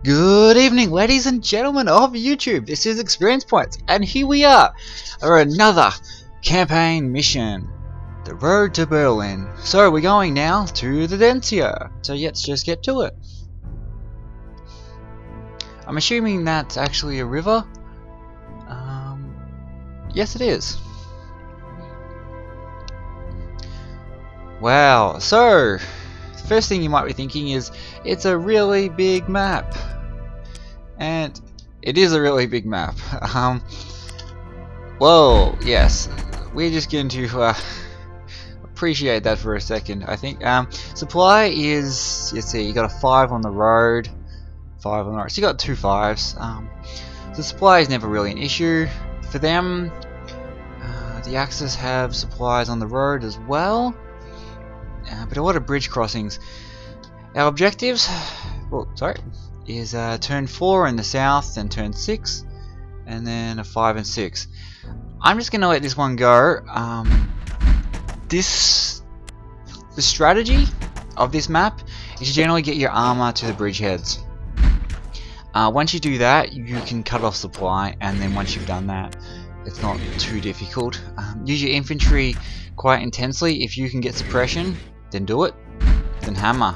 Good evening, ladies and gentlemen of YouTube. This is ExperiencePoints, and here we are for another campaign mission, the road to Berlin. So we're going now to the Dniester. So let's just get to it. I'm assuming that's actually a river. Yes, it is. Wow. So the first thing you might be thinking is it's a really big map. And it is a really big map. Whoa, yes. We're just going to appreciate that for a second, I think. Supply is, let's see, you got a 5 on the road. 5 on the road. So you got 2 5s. So supply is never really an issue for them. The Axis have supplies on the road as well. But a lot of bridge crossings. Our objectives, is turn 4 in the south, then turn 6, and then a 5 and 6. I'm just going to let this one go. The strategy of this map is to generally get your armor to the bridgeheads. Once you do that, you can cut off supply, and then once you've done that, it's not too difficult. Use your infantry quite intensely. If you can get suppression, then do it. Then hammer.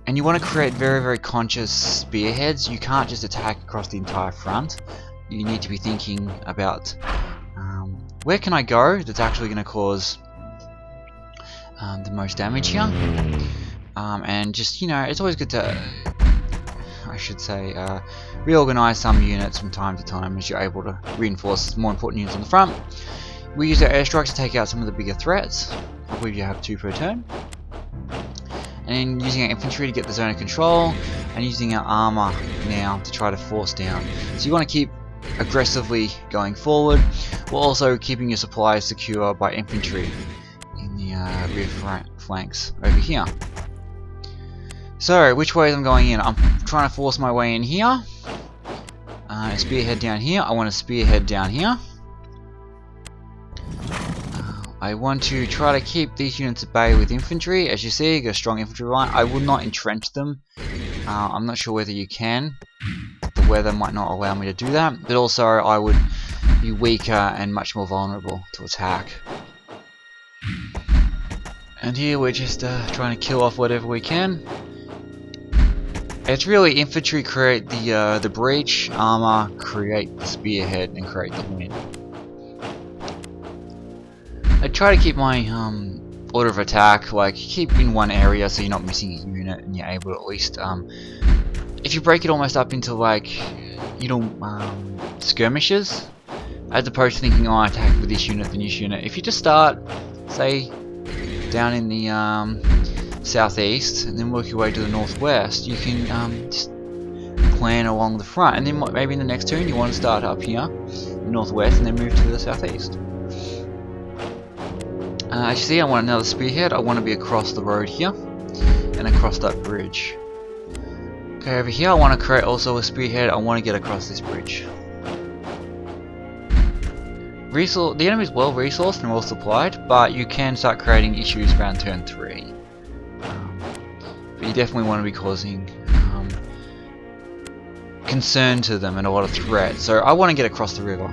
And you want to create very, very conscious spearheads. You can't just attack across the entire front. You need to be thinking about where can I go that's actually going to cause the most damage here. And just, you know, it's always good to, I should say, reorganize some units from time to time as you're able to reinforce more important units on the front. We use our airstrikes to take out some of the bigger threats. I believe you have 2 per turn. And using our infantry to get the zone of control, and using our armor now to try to force down. So you want to keep aggressively going forward, while also keeping your supplies secure by infantry in the rear flanks over here. So which way I'm going in? I'm trying to force my way in here. Spearhead down here. I want to spearhead down here. I want to try to keep these units at bay with infantry. As you see, got a strong infantry line. I will not entrench them. I'm not sure whether you can. The weather might not allow me to do that. But also, I would be weaker and much more vulnerable to attack. And here we're just trying to kill off whatever we can. It's really infantry create the breach, armor create the spearhead, and create the win. I try to keep my order of attack, like, keep in one area so you're not missing a unit and you're able to at least, if you break it almost up into, like, you know, skirmishes, as opposed to thinking, oh, I attack with this unit, then this unit. If you just start, say, down in the southeast, and then work your way to the northwest, you can just plan along the front, and then maybe in the next turn you want to start up here, northwest, and then move to the southeast. As you see, I want another spearhead. I want to be across the road here and across that bridge. Okay, over here I want to create also a spearhead. I want to get across this bridge. The enemy is well resourced and well supplied, but you can start creating issues around turn 3. But you definitely want to be causing concern to them and a lot of threat. So I want to get across the river.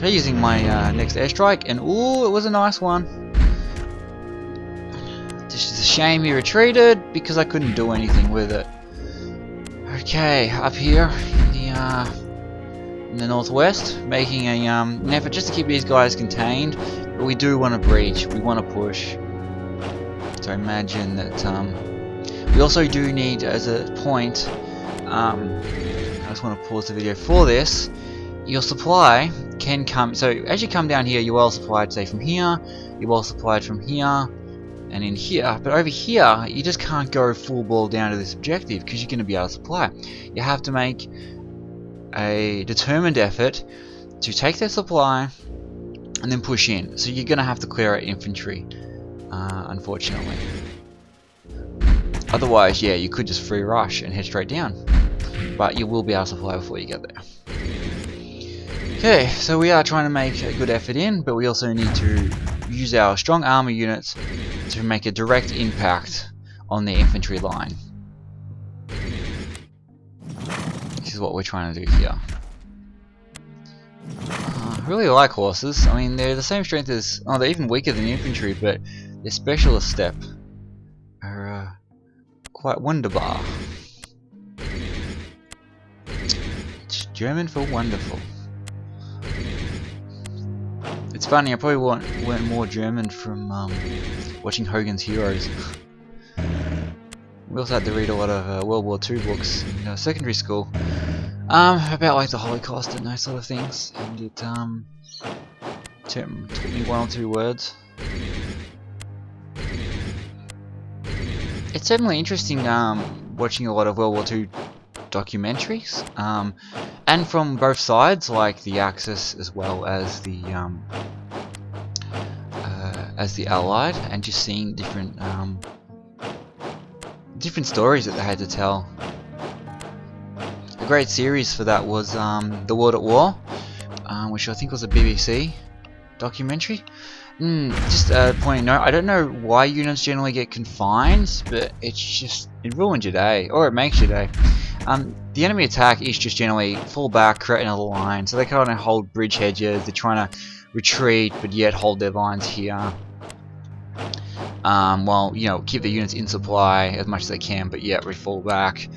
Using my next airstrike, and ooh, it was a nice one. This is a shame he retreated because I couldn't do anything with it. Okay, up here in the northwest, making an effort just to keep these guys contained, but we do want to breach, we want to push. So imagine that we also do need, as a point, I just want to pause the video for this. Your supply can come, so as you come down here, you're well supplied, say from here, you're well supplied from here, and in here, but over here, you just can't go full ball down to this objective, because you're going to be out of supply. You have to make a determined effort to take their supply, and then push in. So you're going to have to clear out infantry, unfortunately. Otherwise, yeah, you could just free rush and head straight down, but you will be out of supply before you get there. Okay, so we are trying to make a good effort in, but we also need to use our strong armor units to make a direct impact on the infantry line. what we're trying to do here. I really like horses. I mean, they're the same strength as... Oh, they're even weaker than infantry, but their specialist step are quite wunderbar. It's German for wonderful. It's funny, I probably learned more German from watching Hogan's Heroes. We also had to read a lot of World War II books in secondary school. About like the Holocaust and those sort of things, and it taught me 1 or 2 words. It's certainly interesting watching a lot of World War II documentaries, and from both sides, like the Axis as well as the Allied, and just seeing different stories that they had to tell. A great series for that was The World at War, which I think was a BBC documentary. Just a point of note, I don't know why units generally get confined, but it ruins your day, or it makes your day. The enemy attack is just generally fall back, create another line, so they kind of hold bridge hedges, they're trying to retreat, but yet hold their lines here. While, you know, keep the units in supply as much as they can, but yet we fall back.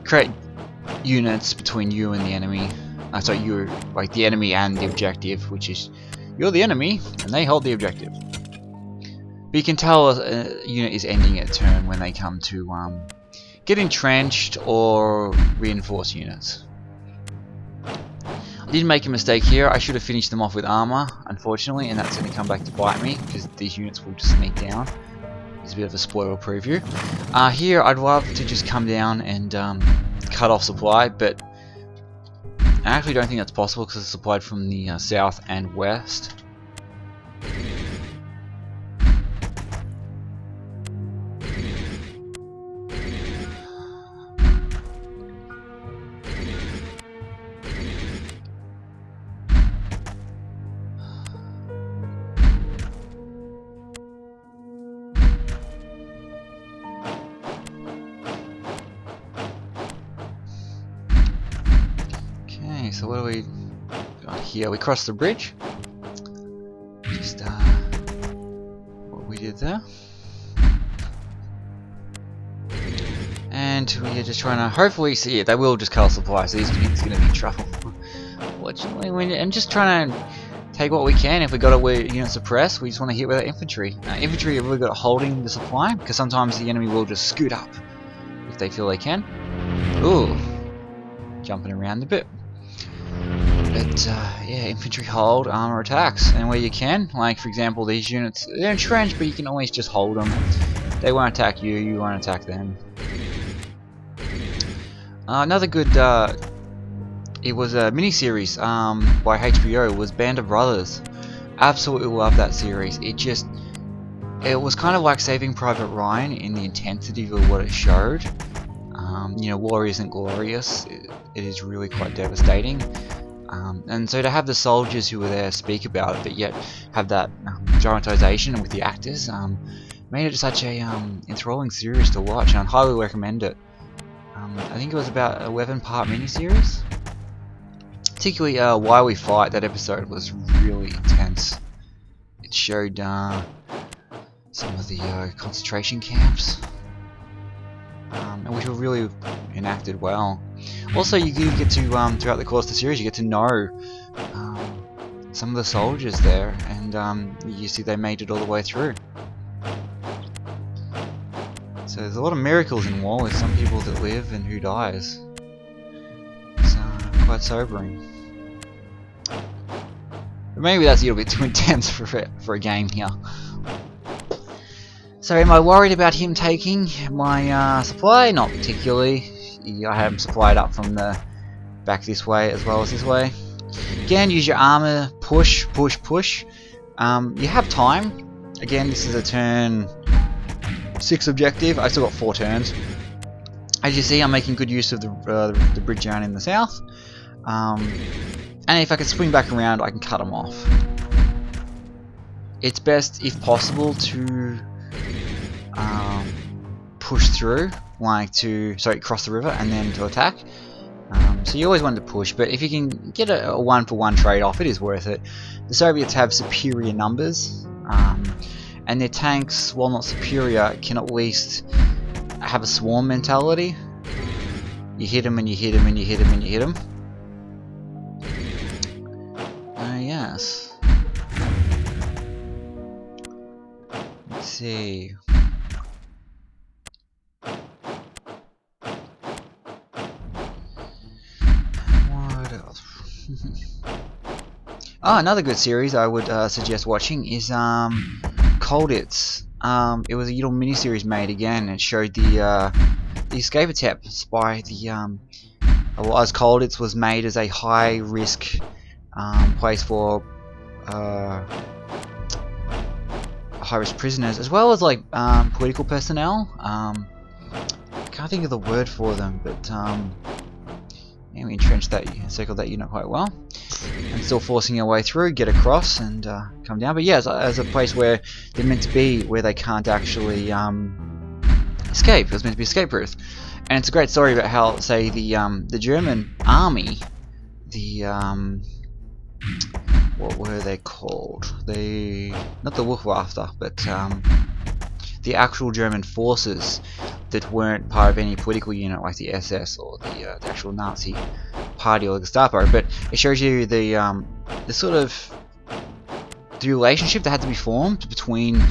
Create units between you and the enemy. So you're like the enemy and the objective, which is you're the enemy and they hold the objective. But you can tell a unit is ending its turn when they come to get entrenched or reinforce units. I did make a mistake here. I should have finished them off with armor, unfortunately, and that's going to come back to bite me because these units will just sneak down. It's a bit of a spoiler preview. Here, I'd love to just come down and cut off supply, but I actually don't think that's possible because it's supplied from the south and west. So what do we got here? We crossed the bridge. Just what we did there. And we're just trying to hopefully see it. They will just cut off supply, so these units are going to be in trouble. Fortunately, I'm just trying to take what we can. If we got a unit suppressed, we just want to hit with our infantry. Infantry have really got holding the supply, because sometimes the enemy will just scoot up if they feel they can. Ooh, jumping around a bit. But yeah, infantry hold, armor attacks, and where you can, like for example these units, they're entrenched, but you can always just hold them. They won't attack you, you won't attack them. Another good, it was a mini-series by HBO, was Band of Brothers. Absolutely love that series. It was kind of like Saving Private Ryan in the intensity of what it showed. You know, war isn't glorious, it is really quite devastating. And so to have the soldiers who were there speak about it, but yet have that dramatization with the actors, made it such a enthralling series to watch, and I'd highly recommend it. I think it was about a 11-part miniseries. Particularly Why We Fight, that episode was really intense. It showed some of the concentration camps, which were really enacted well. Also, you get to, throughout the course of the series, you get to know some of the soldiers there, and you see they made it all the way through. So there's a lot of miracles in war with some people that live and who dies. It's quite sobering. But maybe that's a little bit too intense for a game here. So am I worried about him taking my supply? Not particularly. I have him supplied up from the back this way as well as this way. Again, use your armor, push, push, push. You have time. Again, this is a turn 6 objective. I still got 4 turns. As you see, I'm making good use of the bridge down in the south. And if I can swing back around, I can cut them off. It's best, if possible, to push through, like to cross the river and then to attack. So you always want to push, but if you can get a one-for-one trade-off, it is worth it. The Soviets have superior numbers, and their tanks, while not superior, can at least have a swarm mentality. You hit them and you hit them and you hit them and you hit them. Yes. Let's see. What else? Oh, another good series I would suggest watching is Colditz. It was a little mini-series made again. It showed the escape attempts by the as Colditz was made as a high-risk place for high-risk prisoners, as well as like political personnel. Can't think of the word for them, but yeah, we entrenched that, circled that unit quite well, and still forcing our way through, get across, and come down. But yeah, as a place where they're meant to be, where they can't actually escape. It was meant to be escape-proof, and it's a great story about how, say, the German army, what were they called? Not the Luftwaffe, but the actual German forces that weren't part of any political unit like the SS or the actual Nazi party or the Gestapo. But it shows you the sort of the relationship that had to be formed between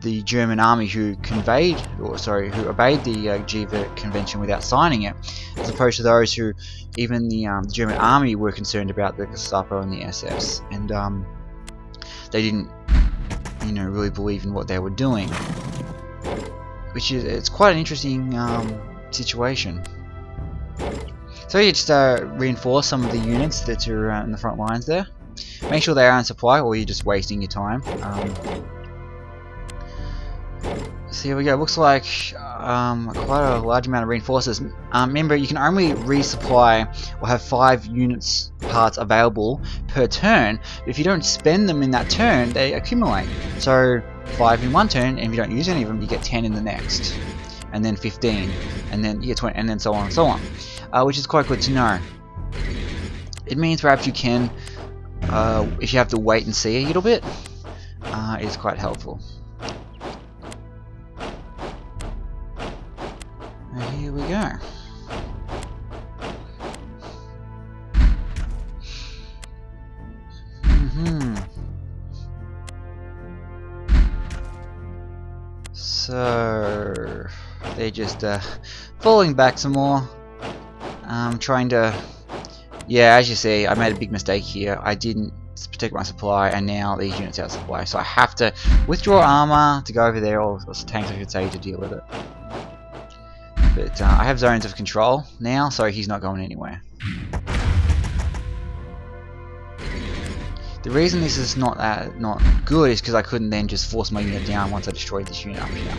the German army who obeyed the Geneva Convention without signing it, as opposed to those who, even the German army, were concerned about the Gestapo and the SS, and they didn't, really believe in what they were doing, which is, it's quite an interesting situation. So you just reinforce some of the units that are in the front lines there. Make sure they are on supply, or you're just wasting your time. So here we go. Looks like quite a large amount of reinforcers. Remember, you can only resupply or have 5 units parts available per turn. But if you don't spend them in that turn, they accumulate. So 5 in one turn, and if you don't use any of them, you get 10 in the next, and then 15, and then you get 20, and then so on and so on, which is quite good to know. It means perhaps you can, if you have to wait and see a little bit, it's quite helpful. Here we go. So they're just falling back some more. Trying to, yeah, as you see, I made a big mistake here. I didn't protect my supply, and now these units are out of supply. So I have to withdraw armor to go over there, or tanks I should say, to deal with it. But I have zones of control now, so he's not going anywhere. The reason this is not good is because I couldn't then just force my unit down once I destroyed this unit up here.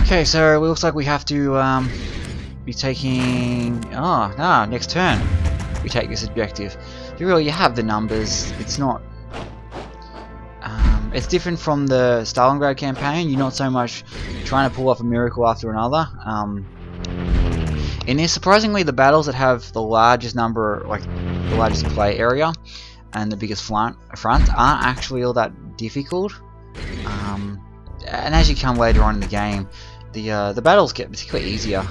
Okay, so it looks like we have to be taking... next turn we take this objective. You have the numbers. It's not... it's different from the Stalingrad campaign. You're not so much trying to pull off a miracle after another. In this, surprisingly, the battles that have the largest number, like the largest play area and the biggest front aren't actually all that difficult. And as you come later on in the game, the battles get particularly easier,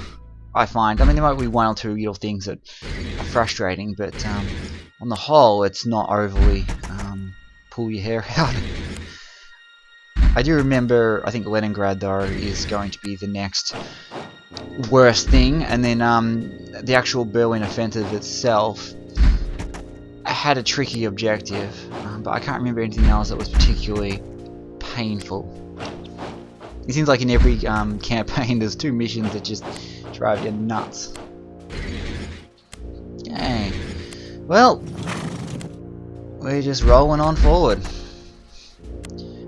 I find. I mean, there might be one or two little things that are frustrating, but on the whole, it's not overly pull your hair out. I do remember, I think Leningrad though is going to be the next worst thing, and then the actual Berlin offensive itself had a tricky objective, but I can't remember anything else that was particularly painful. It seems like in every campaign there's 2 missions that just drive you nuts. Okay, well, we're just rolling on forward.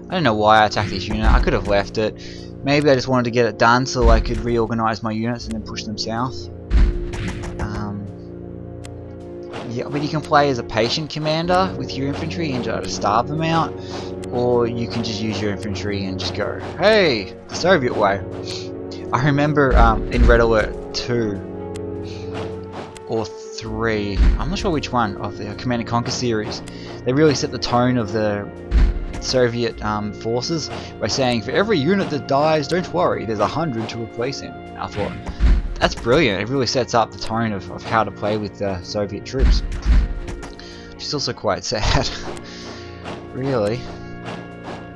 I don't know why I attacked this unit. I could have left it. Maybe I just wanted to get it done so I could reorganize my units and then push them south. Yeah, but you can play as a patient commander with your infantry and try to starve them out, or you can just use your infantry and just go, hey, the Soviet way. I remember in Red Alert 2, or 3, I'm not sure which one, of the Command and Conquer series. They really set the tone of the Soviet forces by saying, for every unit that dies, don't worry, there's 100 to replace him. I thought, that's brilliant. It really sets up the tone of how to play with the Soviet troops. Which is also quite sad. Really.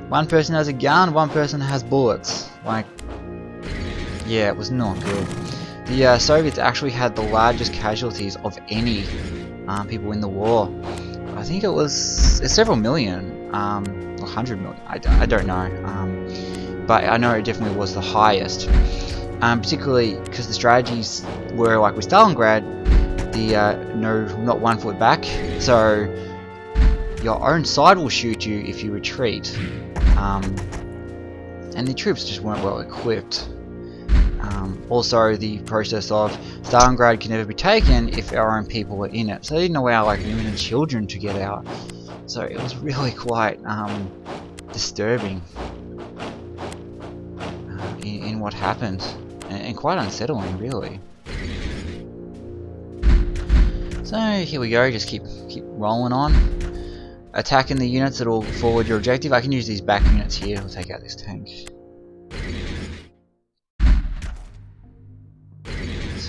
One person has a gun, one person has bullets. Like, yeah, it was not good. The Soviets actually had the largest casualties of any people in the war. I think it was several million, 100 million, I don't know. But I know it definitely was the highest. Particularly because the strategies were, like with Stalingrad, not 1 foot back, so your own side will shoot you if you retreat. And the troops just weren't well equipped. Also, the process of Stalingrad can never be taken if our own people were in it, so they didn't allow like women and children to get out. So it was really quite disturbing in what happened, and quite unsettling, really. So here we go. Just keep rolling on, attacking the units that will forward your objective. I can use these back units here to take out this tank.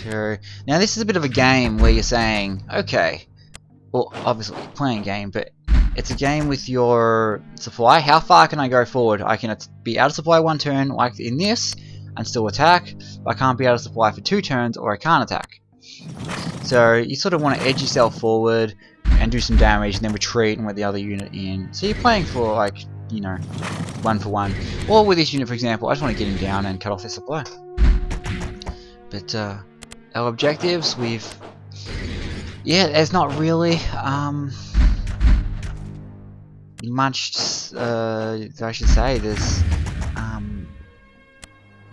So now this is a bit of a game where you're saying, okay, well, obviously playing a game, but it's a game with your supply. How far can I go forward? I can be out of supply 1 turn, like in this, and still attack. But I can't be out of supply for 2 turns, or I can't attack. So you sort of want to edge yourself forward and do some damage, and then retreat and let the other unit in. So you're playing for, like, you know, 1 for 1. Or with this unit, for example, I just want to get him down and cut off their supply. But our objectives, there's not really much I should say. There's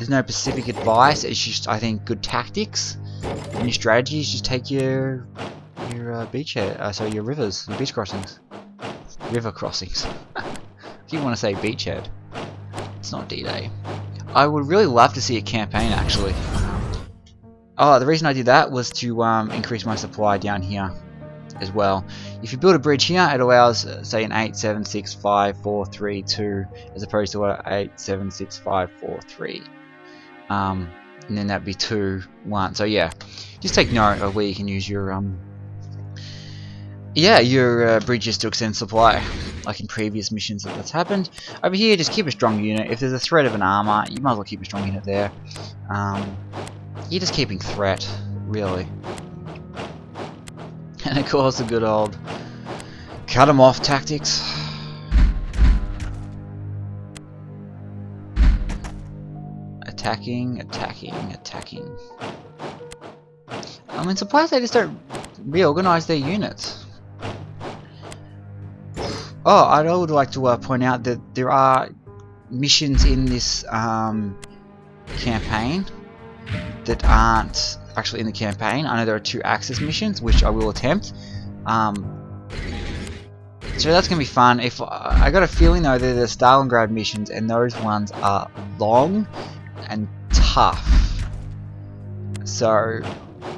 no specific advice. It's just, I think, good tactics and your strategies. Just take your beachhead, your rivers, your beach crossings, river crossings. If you want to say beachhead, it's not D-Day. I would really love to see a campaign, actually. Oh, the reason I did that was to increase my supply down here as well. If you build a bridge here, it allows, say, an 8, 7, 6, 5, 4, 3, 2, as opposed to a 8, 7, 6, 5, 4, 3. And then that'd be 2, 1. So yeah, just take note of where you can use your bridges to extend supply, like in previous missions that's happened. Over here, just keep a strong unit. If there's a threat of an armor, you might as well keep a strong unit there. You're just keeping threat, really. And of course, the good old cut 'em off tactics. Attacking, attacking, attacking. I mean, suppliers, they just don't reorganize their units. Oh, I would like to point out that there are missions in this campaign that aren't actually in the campaign. I know there are 2 access missions, which I will attempt. So that's gonna be fun. If I got a feeling though that the Stalingrad missions, and those ones are long and tough. So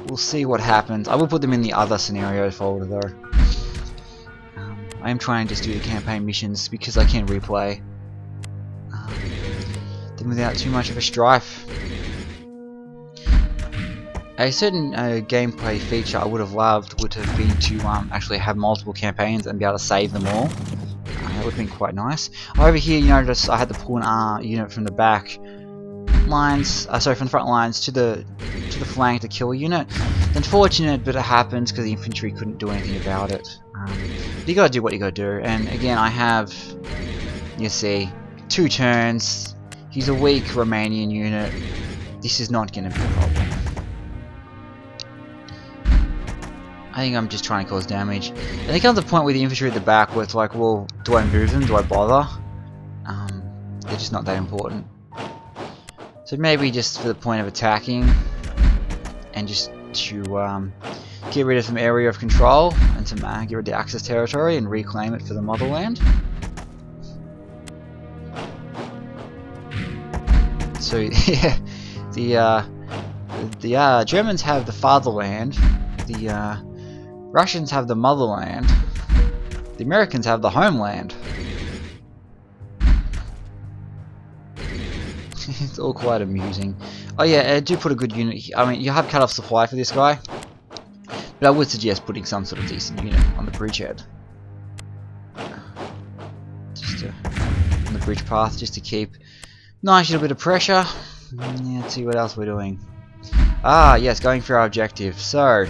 we'll see what happens. I will put them in the other scenario folder though. I am trying to just do the campaign missions because I can replay them without too much of a strife. A certain gameplay feature I would have loved would have been to actually have multiple campaigns and be able to save them all. That would have been quite nice. Over here, you notice I had to pull an unit from the back lines, from the front lines to the flank to kill a unit. It's unfortunate, but it happens because the infantry couldn't do anything about it. You gotta do what you gotta do. And again, I have, you see, 2 turns. He's a weak Romanian unit. This is not gonna be a problem. I think I'm just trying to cause damage. And there comes a point with the infantry at the back where it's like, well, do I move them? Do I bother? They're just not that important. So maybe just for the point of attacking, and just to get rid of some area of control, and some get rid of the Axis territory and reclaim it for the motherland. So yeah, the Germans have the fatherland. The Russians have the motherland. The Americans have the homeland. It's all quite amusing. Oh yeah, I do put a good unit. I mean, you have cut off supply for this guy, but I would suggest putting some sort of decent unit on the bridgehead, just on the bridge path, just to keep nice little bit of pressure. Yeah, let's see what else we're doing. Ah, yes, going for our objective. So,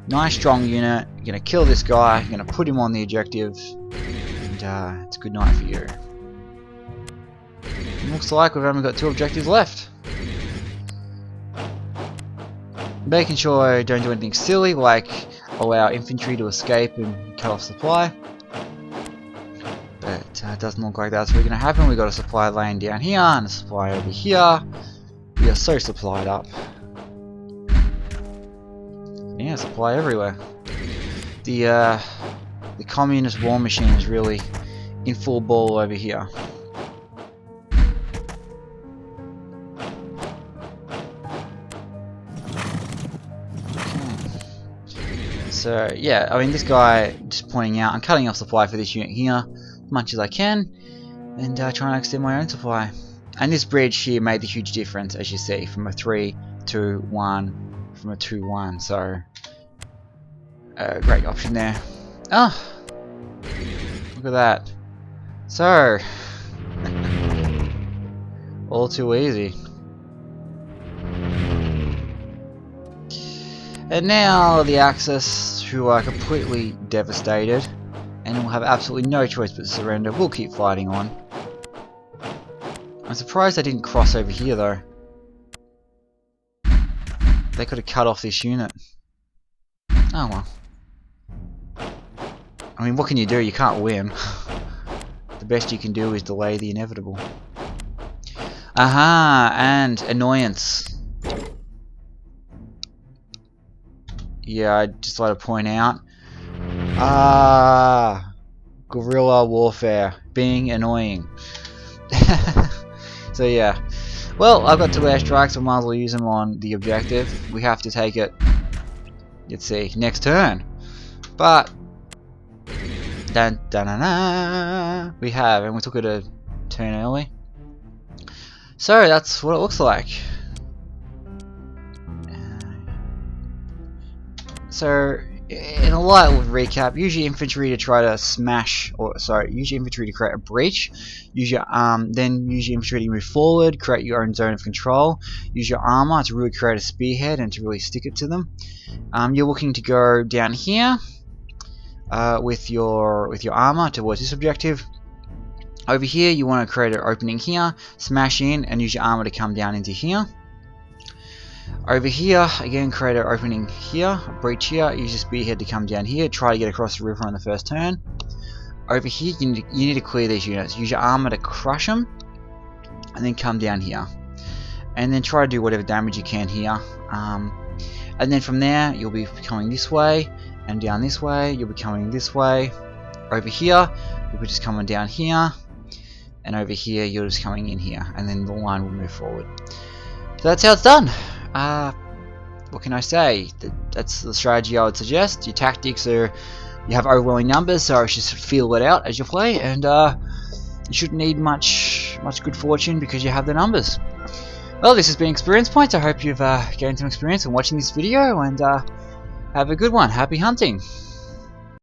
nice strong unit. You're gonna kill this guy. You're gonna put him on the objective, and it's a good night for you. Looks like we've only got 2 objectives left. Making sure I don't do anything silly, like allow infantry to escape and cut off supply. But it doesn't look like that's really going to happen. We've got a supply lane down here and a supply over here. We are so supplied up. Yeah, supply everywhere. The communist war machine is really in full ball over here. So yeah, I mean, this guy, just pointing out, I'm cutting off supply for this unit here as much as I can, and trying to extend my own supply. And this bridge here made the huge difference, as you see, from a 3 to 1, from a 2-1. So great option there. Oh, look at that. So all too easy. And now the Axis, who are completely devastated and will have absolutely no choice but to surrender, will keep fighting on. I'm surprised they didn't cross over here though. They could have cut off this unit. Oh well. I mean, what can you do? You can't win. The best you can do is delay the inevitable. Aha! And annoyance. Yeah, I'd just like to point out, guerrilla warfare, being annoying. So yeah, well, I've got 2 airstrikes, so I might as well use them on the objective. We have to take it, let's see, next turn. But, dun, dun, dun, dun, we have, and we took it a turn early. So that's what it looks like. So, in a light recap, use your infantry to try to smash, use your infantry to create a breach. Use your then use your infantry to move forward, create your own zone of control. Use your armor to really create a spearhead and to really stick it to them. You're looking to go down here with your armor towards this objective. Over here, you want to create an opening here, smash in, and use your armor to come down into here. Over here, again, create an opening here, a breach here, use your spearhead to come down here, try to get across the river on the first turn. Over here, you need to clear these units. Use your armor to crush them, and then come down here. And then try to do whatever damage you can here. And then from there, you'll be coming this way, and down this way, you'll be coming this way. Over here, you'll be just coming down here, and over here, you're just coming in here, and then the line will move forward. So that's how it's done. What can I say? That's the strategy I would suggest. Your tactics are, you have overwhelming numbers, so just feel it out as you play, and you shouldn't need much good fortune because you have the numbers. Well, this has been Experience Points. I hope you've gained some experience in watching this video, and have a good one. Happy hunting!